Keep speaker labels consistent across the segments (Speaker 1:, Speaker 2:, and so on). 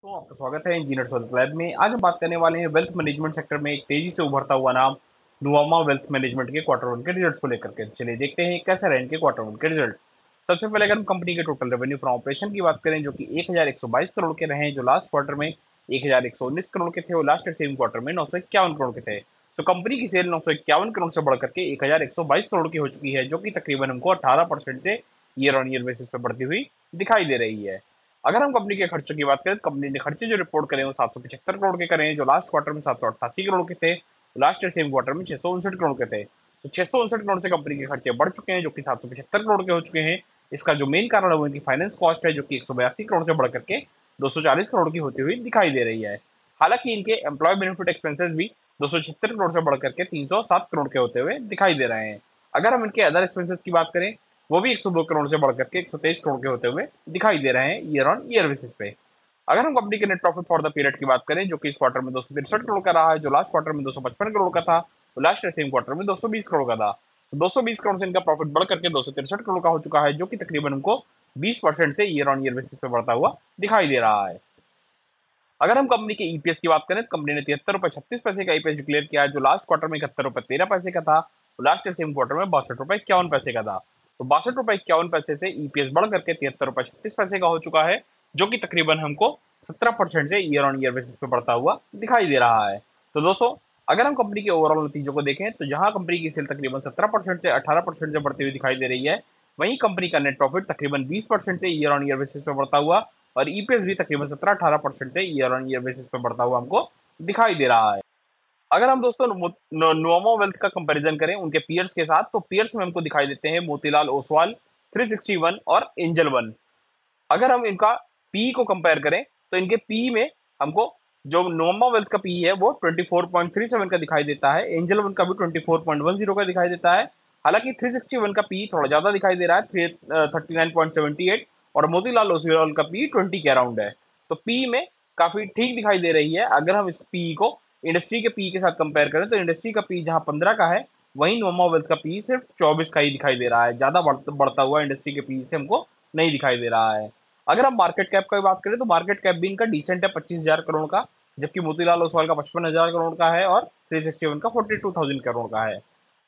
Speaker 1: तो आपका स्वागत है इंजीनियर्स वेल्थ लैब में। आज हम बात करने वाले हैं वेल्थ मैनेजमेंट सेक्टर में एक तेजी से उभरता हुआ नाम नुवामा वेल्थ मैनेजमेंट के क्वार्टर वन के रिजल्ट्स को लेकर के। चलिए देखते हैं कैसे रहे इनके क्वार्टर वन के रिजल्ट। सबसे पहले अगर हम कंपनी के टोटल रेवेन्यू फ्रॉम ऑपरेशन की बात करें, जो कि 1122 करोड़ के रहे हैं, जो लास्ट क्वार्टर में 1119 करोड़ के थे, वो लास्ट सेम क्वार्टर में 951 करोड़ के थे। तो कंपनी की सेल 951 करोड़ से बढ़कर के 1122 करोड़ की हो चुकी है, जो कि तकरीबन हमको 18% से ईयर ऑन ईयर बेसिस पे बढ़ती हुई दिखाई दे रही है। अगर हम कंपनी के खर्चों की बात करें, तो कंपनी ने खर्चे जो रिपोर्ट करे वो 775 करोड़ के करे हैं, जो लास्ट क्वार्टर में 788 करोड़ के थे, लास्ट ईयर सेम क्वार्टर में 659 करोड़ के थे। तो 659 करोड़ से कंपनी के खर्चे बढ़ चुके हैं, जो कि 775 करोड़ के हो चुके हैं। इसका जो मेन कारण है वो इनकी फाइनेंस कॉस्ट है, जो कि 182 करोड़ से बढ़ करके 240 करोड़ की होती हुई दिखाई दे रही है। हालांकि इनके एम्प्लॉय बेनिफिट एक्सपेंसेस भी 276 करोड़ से बढ़ करके 307 करोड़ के होते हुए दिखाई दे रहे हैं। अगर हम इनके अदर एक्सपेंसेस की बात करें, वो भी 102 करोड़ से बढ़कर के 123 करोड़ के होते हुए दिखाई दे रहे हैं ईयर ऑन ईयर बेसिस पे। अगर हम कंपनी के net profit for the period की बात करें, जो कि इस क्वार्टर में 263 करोड़ का रहा है, जो लास्ट क्वार्टर में 255 करोड़ का था, तो लास्ट सेम क्वार्टर में 220 करोड़ का था। तो 220 करोड़ से इनका प्रॉफिट बढ़ करके 263 करोड़ का हो चुका है, जो कि तकरीबन हमको 20% से ईयर ऑन ईयर बेसिस पे बढ़ता हुआ दिखाई दे रहा है। अगर हम कंपनी के ईपीएस की बात करें, तो कंपनी ने 73 रुपए 36 पैसे का ईपीएस डिक्लेयर किया है, जो लास्ट क्वार्टर में 71 रुपए 13 पैसे का था, तो लास्ट सेम क्वार्टर में 62 रुपए 51 पैसे का था। तो 62 रुपए 51 पैसे से ईपीएस बढ़ करके 73 रुपए 36 पैसे का हो चुका है, जो कि तकरीबन हमको 17% से ईयर ऑन ईयर बेसिस पे बढ़ता हुआ दिखाई दे रहा है। तो दोस्तों, अगर हम कंपनी के ओवरऑल नतीजों को देखें, तो जहां कंपनी की सेल तकरीबन 17% से 18% से बढ़ती हुई दिखाई दे रही है, वहीं कंपनी का नेट प्रॉफिट तकरीबन 20% से ईयर ऑन ईयर बेसिस पे बढ़ता हुआ, और ईपीएस भी तकरीबन 17-18% से ईयर ऑन ईयर बेसिस पे बढ़ता हुआ हमको दिखाई दे रहा है। अगर हम दोस्तों नुवामा वेल्थ का कंपैरिजन करें उनके पीयर्स के साथ, तो पीयर्स में हमको दिखाई देते हैं मोतीलाल ओसवाल, 361 और एंजल वन। अगर हम इनका पी को कंपेयर करें, तो इनके पी में हमको जो नोमा वेल्थ का पी है वो 24.37 का दिखाई देता है, एंजल वन का भी 24.10 का दिखाई देता है। हालांकि 361 का पी थोड़ा ज्यादा दिखाई दे रहा है, 39.78, और मोतीलाल ओसवाल का पी 20 के अराउंड है। तो पी में काफी ठीक दिखाई दे रही है। अगर हम इस पी को इंडस्ट्री के पी के साथ कंपेयर करें, तो इंडस्ट्री का पी जहां 15 का है, वहीं नोमा वेल्थ का पी सिर्फ 24 का ही दिखाई दे रहा है। ज्यादा बढ़ता हुआ इंडस्ट्री के पी से हमको नहीं दिखाई दे रहा है। अगर हम मार्केट कैप की बात करें, तो मार्केट कैप भी इनका डिसेंट है, 25,000 करोड़ का, जबकि मोतीलाल ओसवाल का 55,000 करोड़ का है, और 361 का 42,000 करोड़ का है।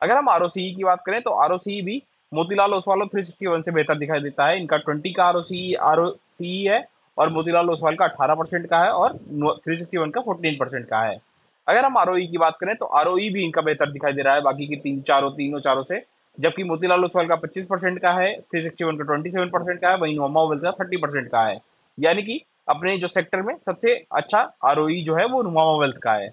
Speaker 1: अगर हम आरओसीई की बात करें, तो आरओसीई भी मोतीलाल ओसवाल और 361 से बेहतर दिखाई देता है। इनका 20 का आरओसीई है, और मोतीलाल ओसवाल का 18% का है, और 361 का 14% का है। अगर हम आरओई की बात करें, तो आरओई भी इनका बेहतर दिखाई दे रहा है बाकी की तीनों चारों से, जबकि मोतीलाल ओसवाल का 25% का है, 361 का 27% का है, वहीं नोमा वेल्थ का 30% का है। यानी कि अपने जो सेक्टर में सबसे अच्छा आरओई जो है वो नोमा वेल्थ का है।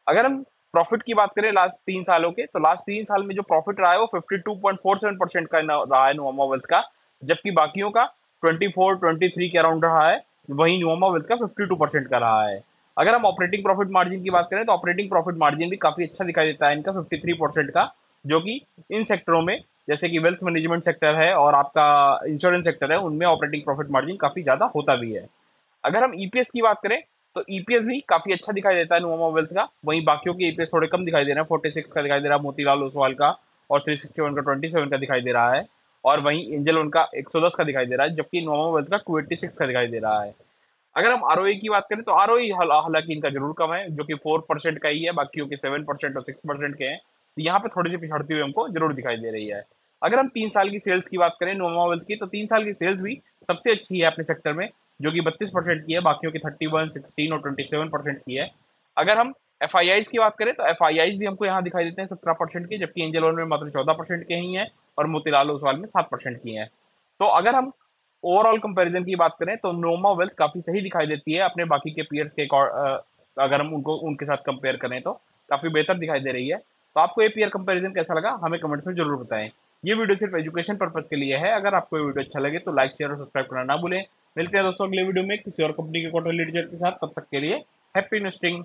Speaker 1: अगर हम प्रॉफिट की बात करें लास्ट 3 सालों के, तो लास्ट 3 साल में जो प्रॉफिट रहा है वो 52.47% का रहा है नोमा वेल्थ का, जबकि बाकियों का 24-23 के अराउंड रहा है, वहीं नोमा वेल्थ का 52% का रहा है। अगर हम ऑपरेटिंग प्रॉफिट मार्जिन की बात करें, तो ऑपरेटिंग प्रॉफिट मार्जिन भी काफी अच्छा दिखाई देता है इनका 53% का, जो कि इन सेक्टरों में, जैसे कि वेल्थ मैनेजमेंट सेक्टर है और आपका इंश्योरेंस सेक्टर है, उनमें ऑपरेटिंग प्रॉफिट मार्जिन काफी ज्यादा होता भी है। अगर हम ईपीएस की बात करें, तो ईपीएस भी काफी अच्छा दिखाई देता है नुवामा वेल्थ का, वहीं बाकियों के ईपीएस थोड़े कम दिखाई दे रहे हैं, 46 का दिखाई दे रहा है मोतीलाल ओसवाल का, और 361 का 27 का दिखाई दे रहा है, और वहीं एंजल उनका 110 का दिखाई दे रहा है, जबकि नुवामा वेल्थ का 286 का दिखाई दे रहा है। अगर हम आरओई की बात करें, तो आरओई हालांकि इनका जरूर कम है, जो कि 4% का ही है, बाकियों के 7% और 6% के हैं। तो यहाँ पे थोड़ी सी पिछड़ती हुई हमको जरूर दिखाई दे रही है। अगर हम 3 साल की सेल्स की बात करें नोमा वेल्थ की, तो 3 साल की सेल्स भी सबसे अच्छी है अपने सेक्टर में, जो कि 32% की है, बाकियों की 31, 16 और 27% की है। अगर हम एफ की बात करें, तो एफ भी हमको यहाँ दिखाई देते हैं 17% की, जबकि एंजल वन में मात्र 14% के ही हैं, और मोतीलाल ओसवाल में 7% की हैं। तो अगर हम ओवरऑल कंपैरिजन की बात करें, तो नोमा वेल्थ काफी सही दिखाई देती है अपने बाकी के पीयर्स के अगर हम उनको उनके साथ कंपेयर करें, तो काफी बेहतर दिखाई दे रही है। तो आपको ये पीयर कंपैरिजन कैसा लगा, हमें कमेंट्स में जरूर बताएं। ये वीडियो सिर्फ एजुकेशन पर्पज के लिए है। अगर आपको ये वीडियो अच्छा लगे, तो लाइक शेयर और सब्सक्राइब करना ना भूलें। मिलते हैं दोस्तों अगले वीडियो में किसी और कंपनी के क्वार्टरली रिजल्ट के साथ। तब तक के लिए हैप्पी इन्वेस्टिंग।